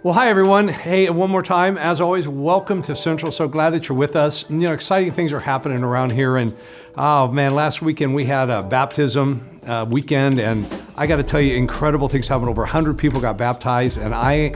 Well, hi, everyone. Hey, one more time, as always, welcome to Central. So glad that you're with us. You know, exciting things are happening around here. And oh, man, last weekend we had a baptism weekend. And I got to tell you, incredible things happened. Over 100 people got baptized. And I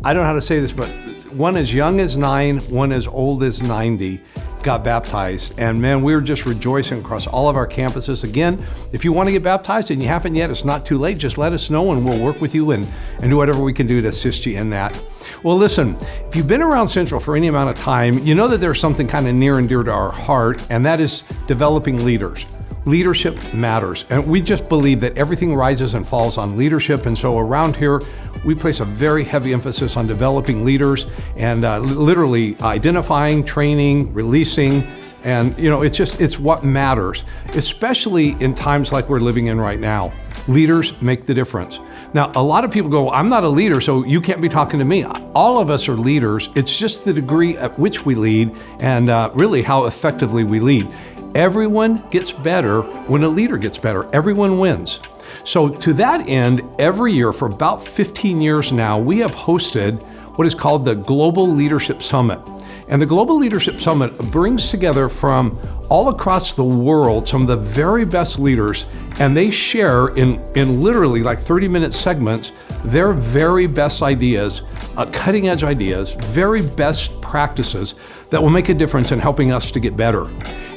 don't know how to say this, but one as young as 9, one as old as 90 got baptized. And man, we were just rejoicing across all of our campuses. Again, if you want to get baptized and you haven't yet, it's not too late. Just let us know and we'll work with you and do whatever we can do to assist you in that. Well, listen, if you've been around Central for any amount of time, you know that there's something kind of near and dear to our heart, and that is developing leaders. Leadership matters. And we just believe that everything rises and falls on leadership. And so around here, we place a very heavy emphasis on developing leaders and literally identifying, training, releasing. And, you know, it's what matters, especially in times like we're living in right now. Leaders make the difference. Now, a lot of people go, I'm not a leader, so you can't be talking to me. All of us are leaders. It's just the degree at which we lead and really how effectively we lead. Everyone gets better when a leader gets better. Everyone wins. So to that end, every year for about 15 years now, we have hosted what is called the Global Leadership Summit. And the Global Leadership Summit brings together from all across the world some of the very best leaders, and they share in literally like 30-minute segments their very best ideas, cutting edge ideas, very best practices that will make a difference in helping us to get better.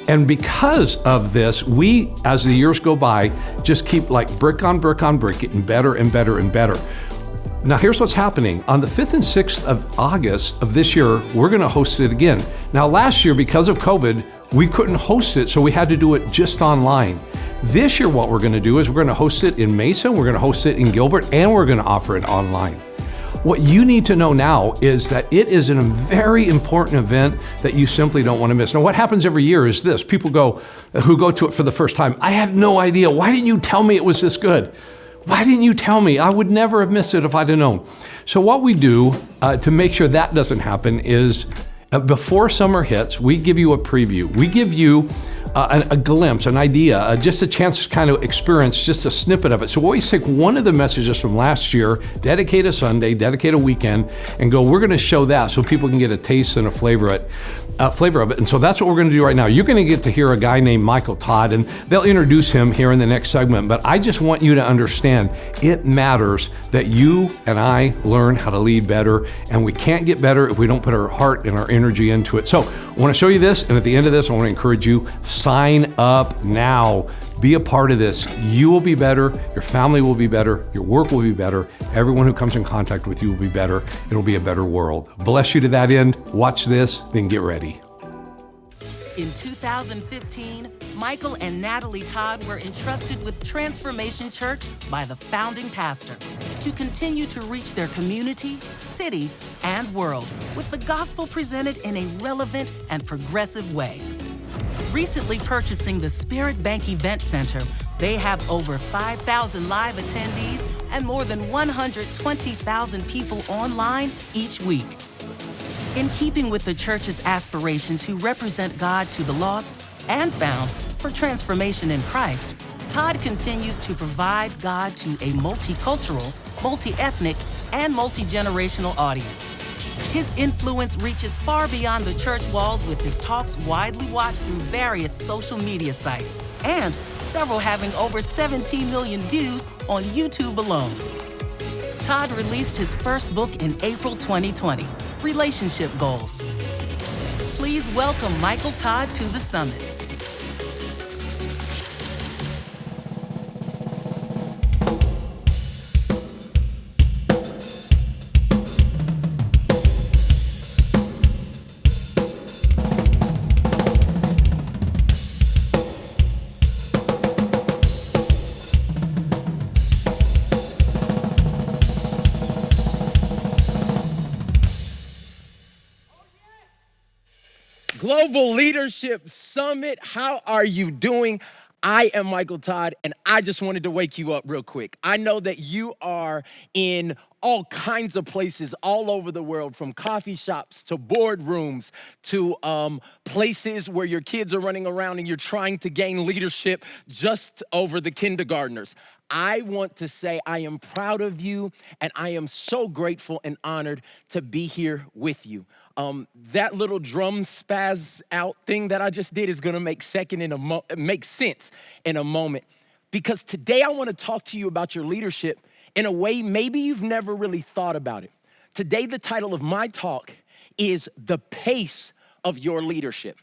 And because of this, we, as the years go by, just keep like brick on brick on brick, getting better and better and better. Now, here's what's happening. On the 5th and 6th of August of this year, we're going to host it again. Now, last year, because of COVID, we couldn't host it, so we had to do it just online. This year, what we're going to do is we're going to host it in Mesa, we're going to host it in Gilbert, and we're going to offer it online. What you need to know now is that it is a very important event that you simply don't want to miss. Now, what happens every year is this. People who go to it for the first time, I had no idea. Why didn't you tell me it was this good? Why didn't you tell me? I would never have missed it if I'd have known. So what we do to make sure that doesn't happen is before summer hits, we give you a preview. We give you a glimpse, an idea, just a chance to kind of experience just a snippet of it. So we always take one of the messages from last year, dedicate a Sunday, dedicate a weekend, and go, we're going to show that so people can get a taste and a flavor of it. And so that's what we're going to do right now. You're going to get to hear a guy named Michael Todd, and they'll introduce him here in the next segment. But I just want you to understand it matters that you and I learn how to lead better, and we can't get better if we don't put our heart and our energy into it. So I want to show you this, and at the end of this, I want to encourage you, sign up now. Be a part of this. You will be better. Your family will be better. Your work will be better. Everyone who comes in contact with you will be better. It'll be a better world. Bless you to that end. Watch this, then get ready. In 2015, Michael and Natalie Todd were entrusted with Transformation Church by the founding pastor to continue to reach their community, city, and world with the gospel presented in a relevant and progressive way. Recently purchasing the Spirit Bank Event Center, they have over 5,000 live attendees and more than 120,000 people online each week. In keeping with the church's aspiration to represent God to the lost and found for transformation in Christ, Todd continues to provide God to a multicultural, multi-ethnic, and multi-generational audience. His influence reaches far beyond the church walls, with his talks widely watched through various social media sites, and several having over 17 million views on YouTube alone. Todd released his first book in April 2020, Relationship Goals. Please welcome Michael Todd to the summit. Global Leadership Summit. How are you doing? I am Michael Todd, and I just wanted to wake you up real quick. I know that you are in all kinds of places all over the world, from coffee shops to boardrooms to places where your kids are running around and you're trying to gain leadership just over the kindergartners. I want to say I am proud of you, and I am so grateful and honored to be here with you. That little drum spaz out thing that I just did is gonna make sense in a moment. Because today I wanna talk to you about your leadership in a way maybe you've never really thought about it. Today, the title of my talk is The Pace of Your Leadership.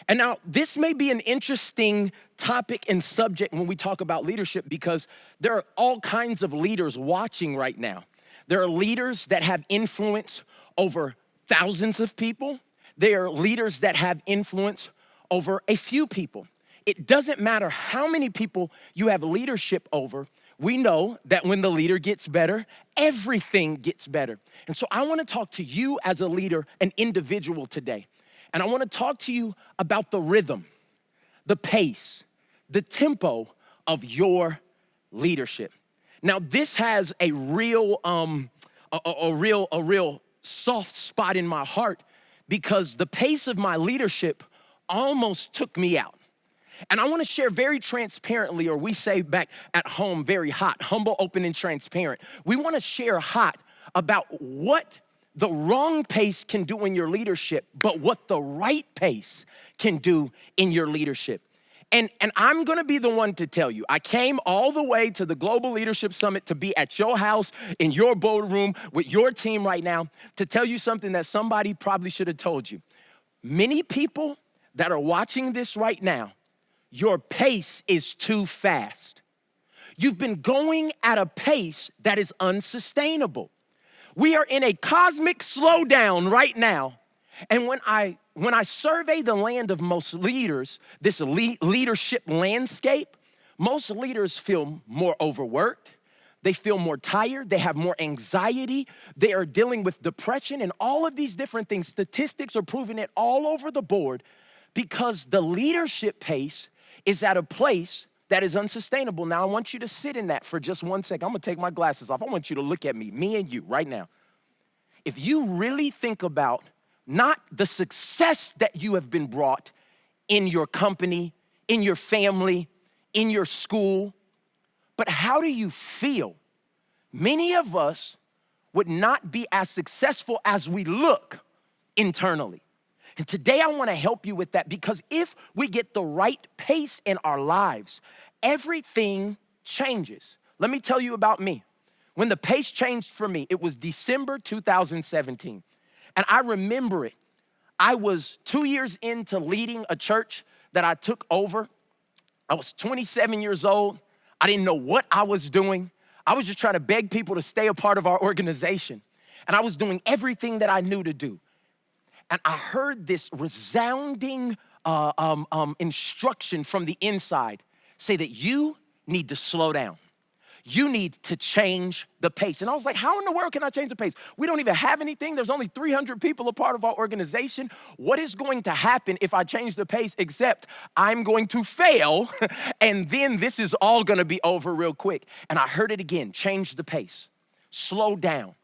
And now, this may be an interesting topic and subject when we talk about leadership because there are all kinds of leaders watching right now. There are leaders that have influence over thousands of people. There are leaders that have influence over a few people. It doesn't matter how many people you have leadership over. We know that when the leader gets better, everything gets better. And so I wanna talk to you as a leader, an individual today. And I wanna talk to you about the rhythm, the pace, the tempo of your leadership. Now, this has a real soft spot in my heart because the pace of my leadership almost took me out. And I wanna share very transparently, or we say back at home, very hot, humble, open, and transparent. We wanna share hot about what the wrong pace can do in your leadership, but what the right pace can do in your leadership. And I'm gonna be the one to tell you, I came all the way to the Global Leadership Summit to be at your house, in your boardroom, with your team right now, to tell you something that somebody probably should have told you. Many people that are watching this right now, your pace is too fast. You've been going at a pace that is unsustainable. We are in a cosmic slowdown right now. And when I survey the land of most leaders, this leadership landscape, most leaders feel more overworked. They feel more tired. They have more anxiety. They are dealing with depression and all of these different things. Statistics are proving it all over the board because the leadership pace is at a place that is unsustainable. Now, I want you to sit in that for just 1 second. I'm gonna take my glasses off. I want you to look at me and you right now. If you really think about not the success that you have been brought in your company, in your family, in your school, but how do you feel? Many of us would not be as successful as we look internally. And today I wanna help you with that because if we get the right pace in our lives, everything changes. Let me tell you about me. When the pace changed for me, it was December 2017. And I remember it. I was 2 years into leading a church that I took over. I was 27 years old. I didn't know what I was doing. I was just trying to beg people to stay a part of our organization. And I was doing everything that I knew to do. And I heard this resounding instruction from the inside say that you need to slow down. You need to change the pace. And I was like, how in the world can I change the pace? We don't even have anything. There's only 300 people a part of our organization. What is going to happen if I change the pace except I'm going to fail and then this is all gonna be over real quick. And I heard it again, change the pace, slow down.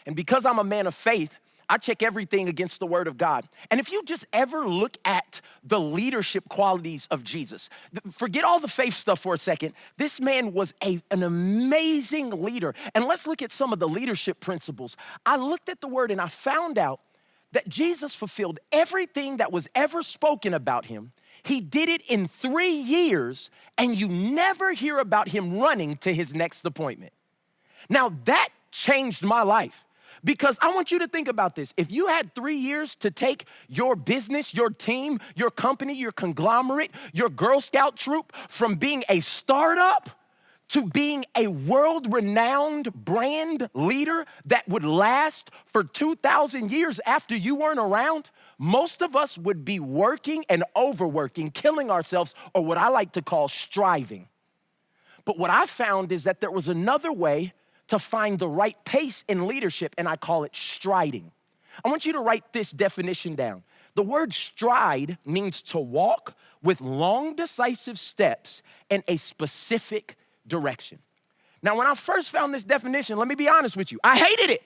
And because I'm a man of faith, I check everything against the word of God. And if you just ever look at the leadership qualities of Jesus, forget all the faith stuff for a second. This man was an amazing leader. And let's look at some of the leadership principles. I looked at the word and I found out that Jesus fulfilled everything that was ever spoken about him. He did it in 3 years, and you never hear about him running to his next appointment. Now that changed my life. Because I want you to think about this. If you had 3 years to take your business, your team, your company, your conglomerate, your Girl Scout troop from being a startup to being a world-renowned brand leader that would last for 2,000 years after you weren't around, most of us would be working and overworking, killing ourselves, or what I like to call striving. But what I found is that there was another way to find the right pace in leadership, and I call it striding. I want you to write this definition down. The word stride means to walk with long, decisive steps in a specific direction. Now, when I first found this definition, let me be honest with you, I hated it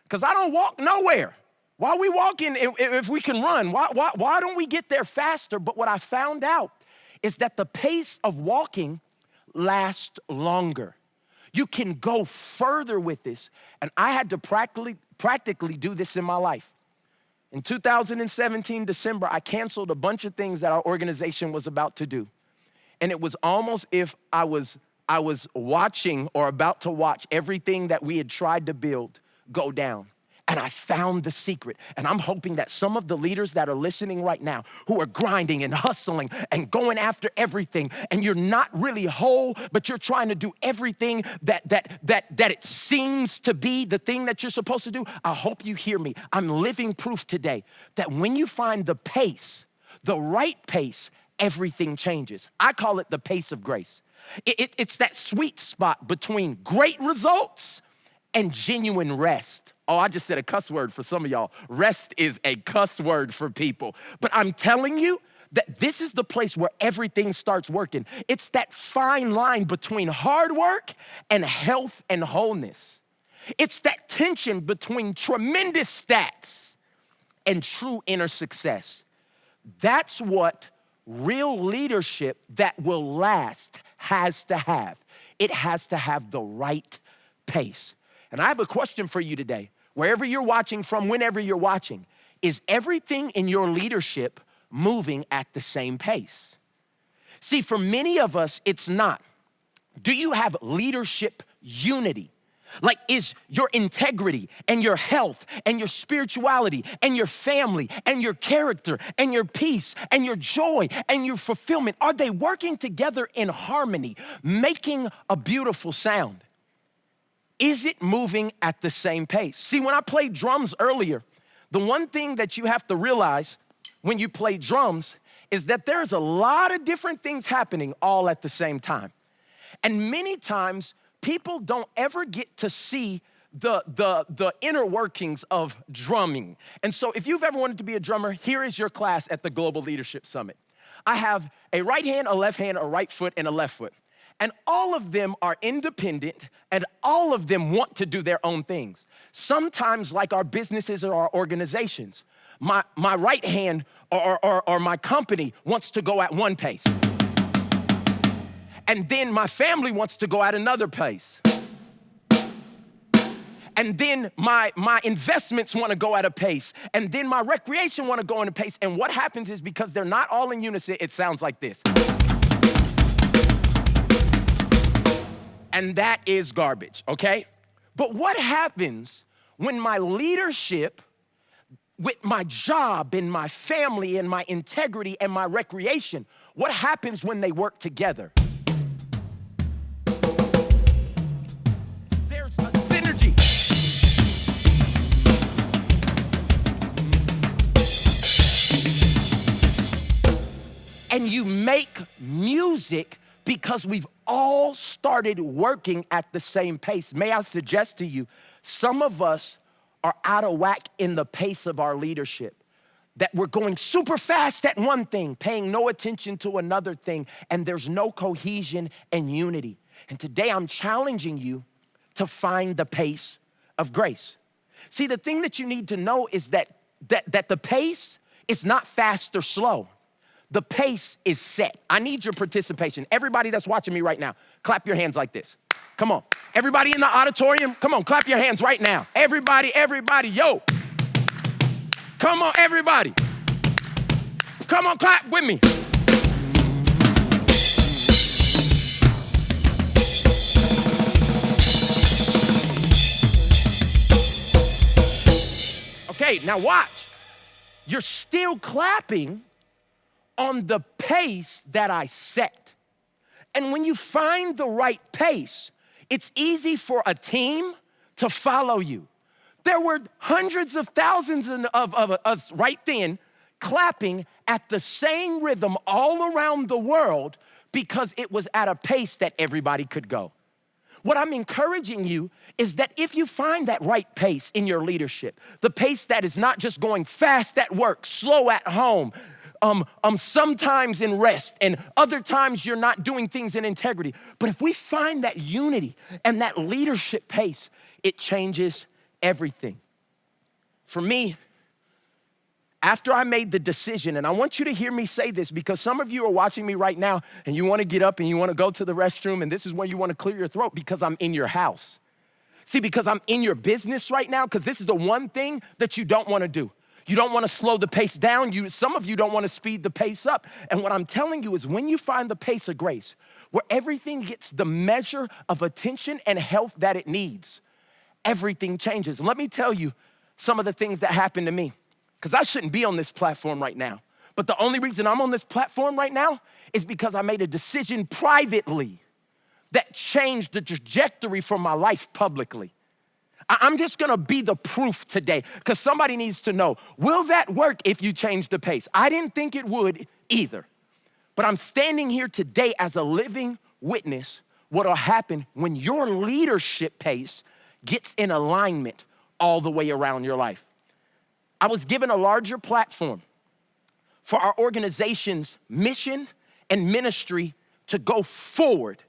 because I don't walk nowhere. Why are we walking if we can run? Why don't we get there faster? But what I found out is that the pace of walking last longer. You can go further with this. And I had to practically do this in my life. In 2017, December, I canceled a bunch of things that our organization was about to do. And it was almost if I was watching or about to watch everything that we had tried to build go down. And I found the secret. And I'm hoping that some of the leaders that are listening right now who are grinding and hustling and going after everything, and you're not really whole, but you're trying to do everything that it seems to be the thing that you're supposed to do. I hope you hear me. I'm living proof today that when you find the pace, the right pace, everything changes. I call it the pace of grace. It's that sweet spot between great results and genuine rest. Oh, I just said a cuss word for some of y'all. Rest is a cuss word for people. But I'm telling you that this is the place where everything starts working. It's that fine line between hard work and health and wholeness. It's that tension between tremendous stats and true inner success. That's what real leadership that will last has to have. It has to have the right pace. And I have a question for you today. Wherever you're watching from, whenever you're watching, is everything in your leadership moving at the same pace? See, for many of us, it's not. Do you have leadership unity? Like, is your integrity and your health and your spirituality and your family and your character and your peace and your joy and your fulfillment, are they working together in harmony, making a beautiful sound? Is it moving at the same pace? See, when I played drums earlier, the one thing that you have to realize when you play drums is that there's a lot of different things happening all at the same time. And many times, people don't ever get to see the inner workings of drumming. And so if you've ever wanted to be a drummer, here is your class at the Global Leadership Summit. I have a right hand, a left hand, a right foot, and a left foot. And all of them are independent, and all of them want to do their own things. Sometimes, like our businesses or our organizations, my right hand or my company wants to go at one pace. And then my family wants to go at another pace. And then my investments want to go at a pace. And then my recreation want to go at a pace. And what happens is because they're not all in unison, it sounds like this. And that is garbage, okay? But what happens when my leadership with my job and my family and my integrity and my recreation, what happens when they work together? There's a synergy. And you make music because we've all started working at the same pace. May I suggest to you, some of us are out of whack in the pace of our leadership. That we're going super fast at one thing, paying no attention to another thing, and there's no cohesion and unity. And today I'm challenging you to find the pace of grace. See, the thing that you need to know is that the pace is not fast or slow. The pace is set. I need your participation. Everybody that's watching me right now, clap your hands like this. Come on. Everybody in the auditorium, come on, clap your hands right now. Everybody, yo. Come on, everybody. Come on, clap with me. Okay, now watch. You're still clapping on the pace that I set. And when you find the right pace, it's easy for a team to follow you. There were hundreds of thousands of us right then clapping at the same rhythm all around the world because it was at a pace that everybody could go. What I'm encouraging you is that if you find that right pace in your leadership, the pace that is not just going fast at work, slow at home, sometimes in rest, and other times you're not doing things in integrity. But if we find that unity and that leadership pace, it changes everything. For me, after I made the decision, and I want you to hear me say this because some of you are watching me right now and you want to get up and you want to go to the restroom and this is where you want to clear your throat because I'm in your house. See, because I'm in your business right now, because this is the one thing that you don't want to do. You don't want to slow the pace down. Some of you don't want to speed the pace up. And what I'm telling you is when you find the pace of grace, where everything gets the measure of attention and health that it needs, everything changes. Let me tell you some of the things that happened to me, because I shouldn't be on this platform right now. But the only reason I'm on this platform right now is because I made a decision privately that changed the trajectory for my life publicly. I'm just gonna be the proof today because somebody needs to know, will that work if you change the pace? I didn't think it would either, but I'm standing here today as a living witness what'll happen when your leadership pace gets in alignment all the way around your life. I was given a larger platform for our organization's mission and ministry to go forward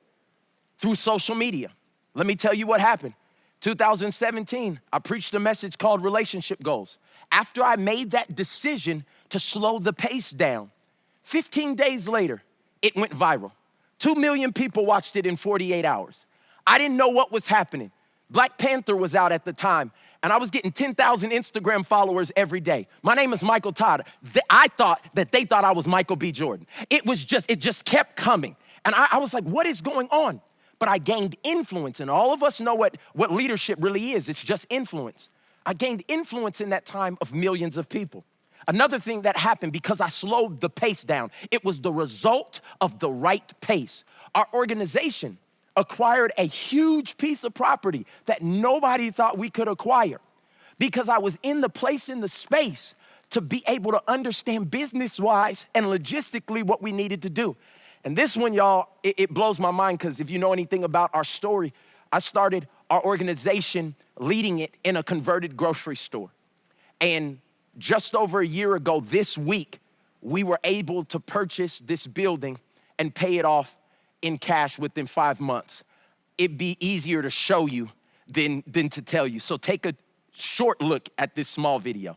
through social media. Let me tell you what happened. 2017, I preached a message called Relationship Goals. After I made that decision to slow the pace down, 15 days later, it went viral. 2 million people watched it in 48 hours. I didn't know what was happening. Black Panther was out at the time, and I was getting 10,000 Instagram followers every day. My name is Michael Todd. I thought that they thought I was Michael B. Jordan. It just kept coming. And I was like, what is going on? But I gained influence, and all of us know what leadership really is. It's just influence. I gained influence in that time of millions of people. Another thing that happened because I slowed the pace down, it was the result of the right pace. Our organization acquired a huge piece of property that nobody thought we could acquire because I was in the place, in the space to be able to understand business-wise and logistically what we needed to do. And this one, y'all, it blows my mind because if you know anything about our story, I started our organization leading it in a converted grocery store. And just over a year ago this week, we were able to purchase this building and pay it off in cash within 5 months. It'd be easier to show you than to tell you. So take a short look at this small video.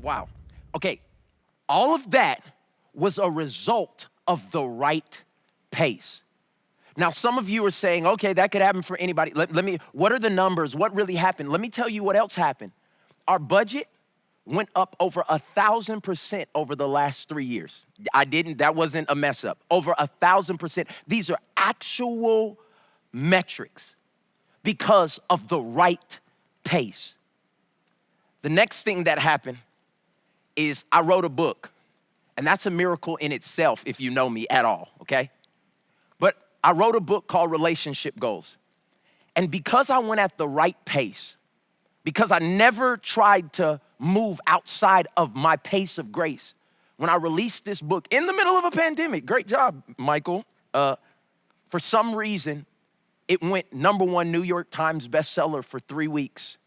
Wow. Okay, all of that was a result of the right pace. Now, some of you are saying, okay, that could happen for anybody. What are the numbers? What really happened? Let me tell you what else happened. Our budget went up over 1,000% over the last 3 years. That wasn't a mess up. Over 1,000%. These are actual metrics because of the right pace. The next thing that happened is I wrote a book, and that's a miracle in itself if you know me at all, okay? But I wrote a book called Relationship Goals. And because I went at the right pace, because I never tried to move outside of my pace of grace, when I released this book in the middle of a pandemic, great job, Michael, for some reason, it went #1 New York Times bestseller for 3 weeks,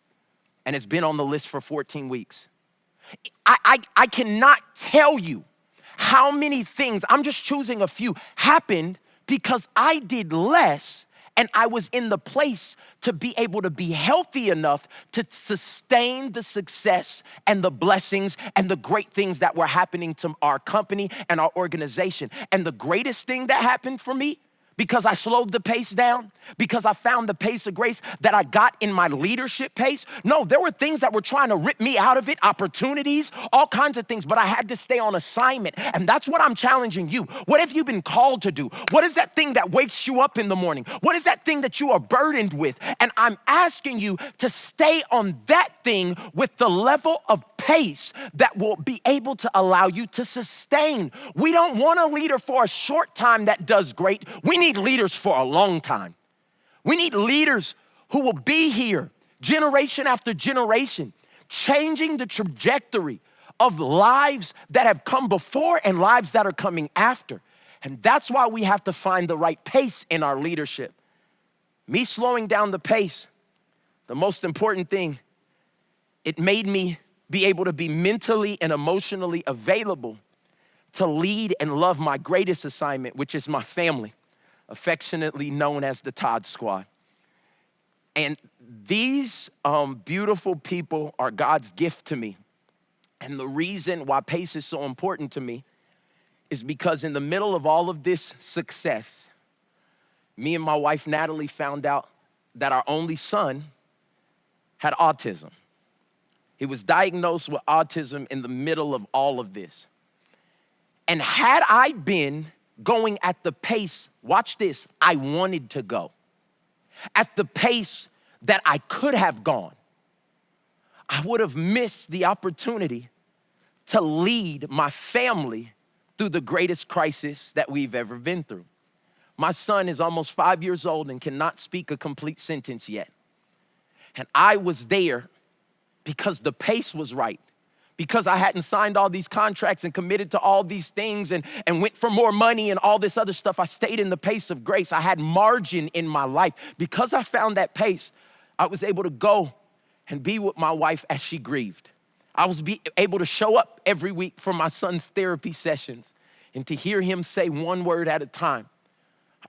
and it's been on the list for 14 weeks. I cannot tell you how many things, I'm just choosing a few, happened because I did less And I was in the place to be able to be healthy enough to sustain the success and the blessings and the great things that were happening to our company and our organization. And the greatest thing that happened for me, because I slowed the pace down, because I found the pace of grace that I got in my leadership pace. No, there were things that were trying to rip me out of it, opportunities, all kinds of things, but I had to stay on assignment. And that's what I'm challenging you. What have you been called to do? What is that thing that wakes you up in the morning? What is that thing that you are burdened with? And I'm asking you to stay on that thing with the level of pace that will be able to allow you to sustain. We don't want a leader for a short time that does great. We need leaders for a long time. We need leaders who will be here generation after generation, changing the trajectory of lives that have come before and lives that are coming after. And that's why we have to find the right pace in our leadership. Me slowing down the pace, the most important thing, it made me be able to be mentally and emotionally available to lead and love my greatest assignment, which is my family, affectionately known as the Todd Squad. And these beautiful people are God's gift to me. And the reason why pace is so important to me is because in the middle of all of this success, me and my wife, Natalie, found out that our only son had autism. He was diagnosed with autism in the middle of all of this. And had I been going at the pace, watch this, I wanted to go, at the pace that I could have gone, I would have missed the opportunity to lead my family through the greatest crisis that we've ever been through. My son is almost 5 years old and cannot speak a complete sentence yet. And I was there because the pace was right, because I hadn't signed all these contracts and committed to all these things and went for more money and all this other stuff. I stayed in the pace of grace. I had margin in my life. Because I found that pace, I was able to go and be with my wife as she grieved. I was able to show up every week for my son's therapy sessions and to hear him say one word at a time.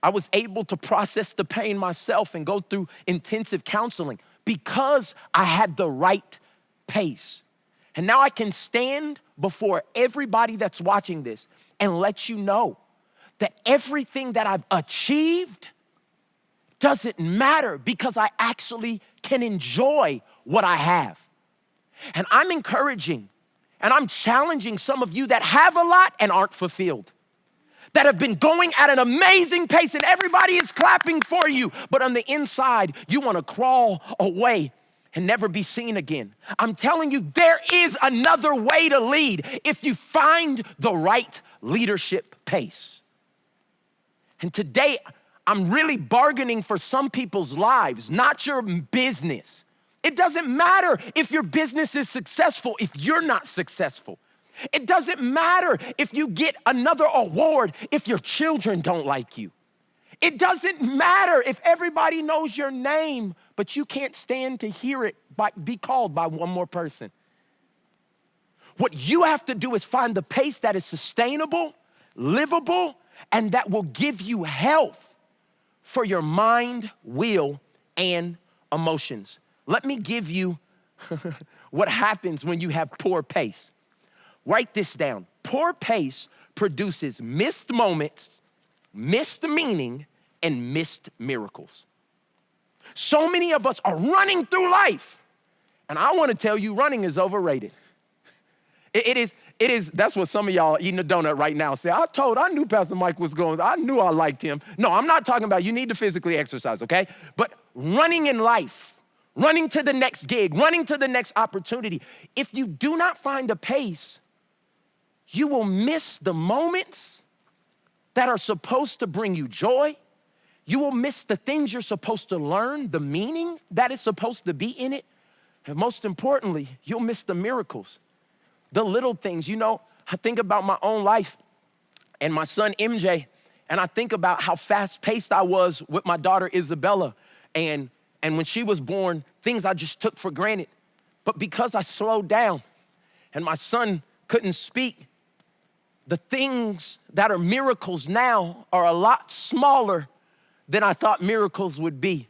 I was able to process the pain myself and go through intensive counseling because I had the right pace. And now I can stand before everybody that's watching this and let you know that everything that I've achieved doesn't matter because I actually can enjoy what I have. And I'm encouraging and I'm challenging some of you that have a lot and aren't fulfilled, that have been going at an amazing pace and everybody is clapping for you, but on the inside, you want to crawl away and never be seen again. I'm telling you, there is another way to lead if you find the right leadership pace. And today, I'm really bargaining for some people's lives, not your business. It doesn't matter if your business is successful if you're not successful. It doesn't matter if you get another award if your children don't like you. It doesn't matter if everybody knows your name, but you can't stand to hear it be called by one more person. What you have to do is find the pace that is sustainable, livable, and that will give you health for your mind, will, and emotions. Let me give you what happens when you have poor pace. Write this down. Poor pace produces missed moments, missed meaning, and missed miracles. So many of us are running through life. And I want to tell you, running is overrated. It is, that's what some of y'all eating a donut right now say, I knew Pastor Mike was going, I knew I liked him. No, I'm not talking about you need to physically exercise, okay? But running in life, running to the next gig, running to the next opportunity. If you do not find a pace, you will miss the moments that are supposed to bring you joy. You will miss the things you're supposed to learn, the meaning that is supposed to be in it. And most importantly, you'll miss the miracles, the little things. You know, I think about my own life and my son, MJ, and I think about how fast-paced I was with my daughter, Isabella. And when she was born, things I just took for granted. But because I slowed down and my son couldn't speak, the things that are miracles now are a lot smaller than I thought miracles would be.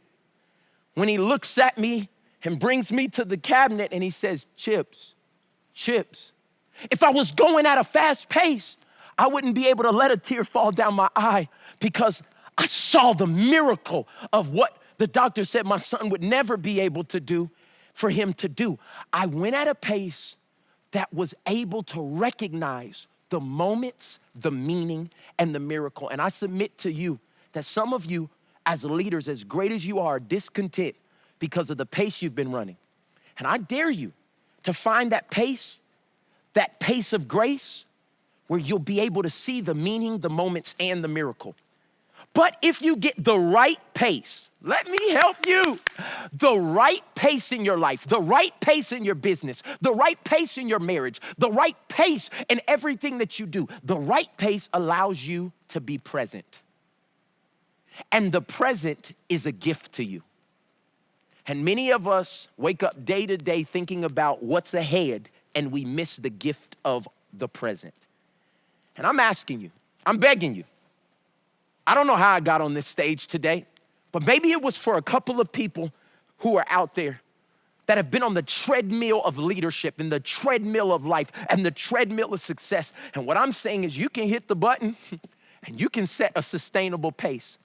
When he looks at me and brings me to the cabinet and he says, chips. If I was going at a fast pace, I wouldn't be able to let a tear fall down my eye because I saw the miracle of what the doctor said my son would never be able to do for him to do. I went at a pace that was able to recognize the moments, the meaning, and the miracle. And I submit to you that some of you as leaders, as great as you are discontent because of the pace you've been running. And I dare you to find that pace of grace where you'll be able to see the meaning, the moments, and the miracle. But if you get the right pace, let me help you. The right pace in your life, the right pace in your business, the right pace in your marriage, the right pace in everything that you do, the right pace allows you to be present. And the present is a gift to you. And many of us wake up day to day thinking about what's ahead, and we miss the gift of the present. And I'm asking you, I'm begging you, I don't know how I got on this stage today, but maybe it was for a couple of people who are out there that have been on the treadmill of leadership and the treadmill of life and the treadmill of success. And what I'm saying is you can hit the button and you can set a sustainable pace.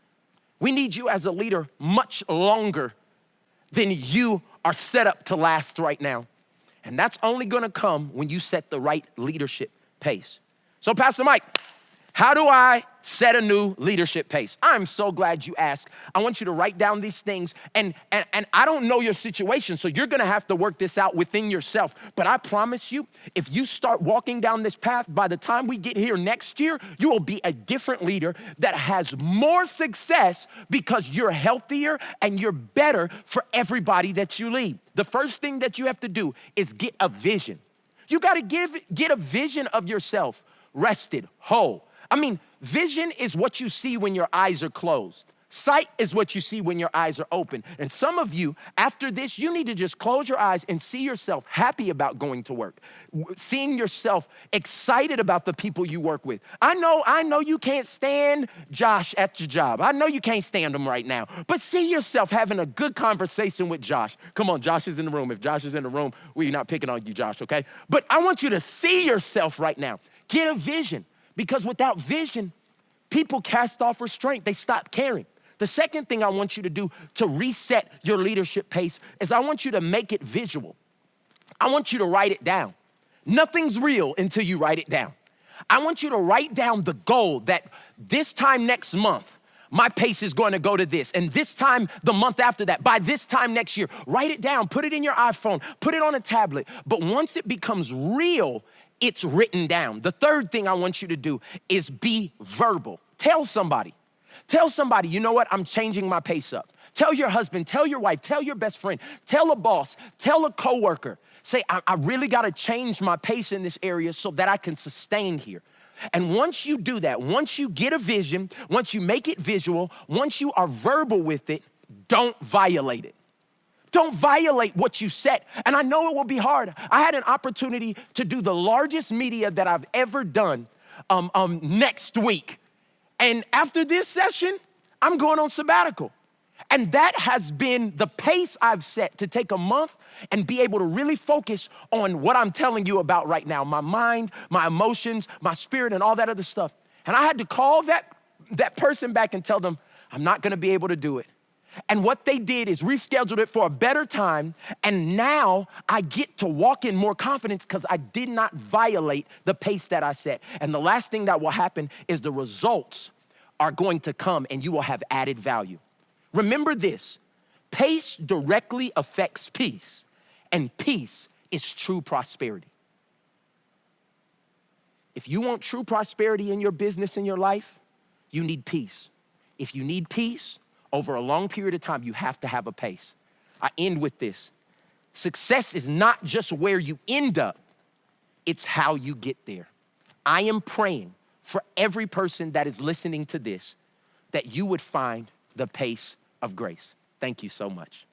We need you as a leader much longer than you are set up to last right now. And that's only gonna come when you set the right leadership pace. So Pastor Mike, how do I set a new leadership pace? I'm so glad you asked. I want you to write down these things. And I don't know your situation, so you're gonna have to work this out within yourself. But I promise you, if you start walking down this path, by the time we get here next year, you will be a different leader that has more success because you're healthier and you're better for everybody that you lead. The first thing that you have to do is get a vision. You gotta get a vision of yourself, rested, whole. I mean, vision is what you see when your eyes are closed. Sight is what you see when your eyes are open. And some of you, after this, you need to just close your eyes and see yourself happy about going to work, seeing yourself excited about the people you work with. I know you can't stand Josh at your job. I know you can't stand him right now, but see yourself having a good conversation with Josh. Come on, Josh is in the room. If Josh is in the room, we're not picking on you, Josh, okay? But I want you to see yourself right now. Get a vision. Because without vision, people cast off restraint. They stop caring. The second thing I want you to do to reset your leadership pace is I want you to make it visual. I want you to write it down. Nothing's real until you write it down. I want you to write down the goal that this time next month, my pace is going to go to this. And this time, the month after that, by this time next year, write it down, put it in your iPhone, put it on a tablet. But once it becomes real, it's written down. The third thing I want you to do is be verbal. Tell somebody, you know what? I'm changing my pace up. Tell your husband, tell your wife, tell your best friend, tell a boss, tell a coworker. Say, I really got to change my pace in this area so that I can sustain here. And once you do that, once you get a vision, once you make it visual, once you are verbal with it, don't violate it. Don't violate what you set. And I know it will be hard. I had an opportunity to do the largest media that I've ever done next week. And after this session, I'm going on sabbatical. And that has been the pace I've set to take a month and be able to really focus on what I'm telling you about right now. My mind, my emotions, my spirit, and all that other stuff. And I had to call that person back and tell them, I'm not gonna be able to do it. And what they did is rescheduled it for a better time. And now I get to walk in more confidence because I did not violate the pace that I set. And the last thing that will happen is the results are going to come and you will have added value. Remember this, pace directly affects peace, and peace is true prosperity. If you want true prosperity in your business, in your life, you need peace. If you need peace, over a long period of time, you have to have a pace. I end with this. Success is not just where you end up, it's how you get there. I am praying for every person that is listening to this, that you would find the pace of grace. Thank you so much.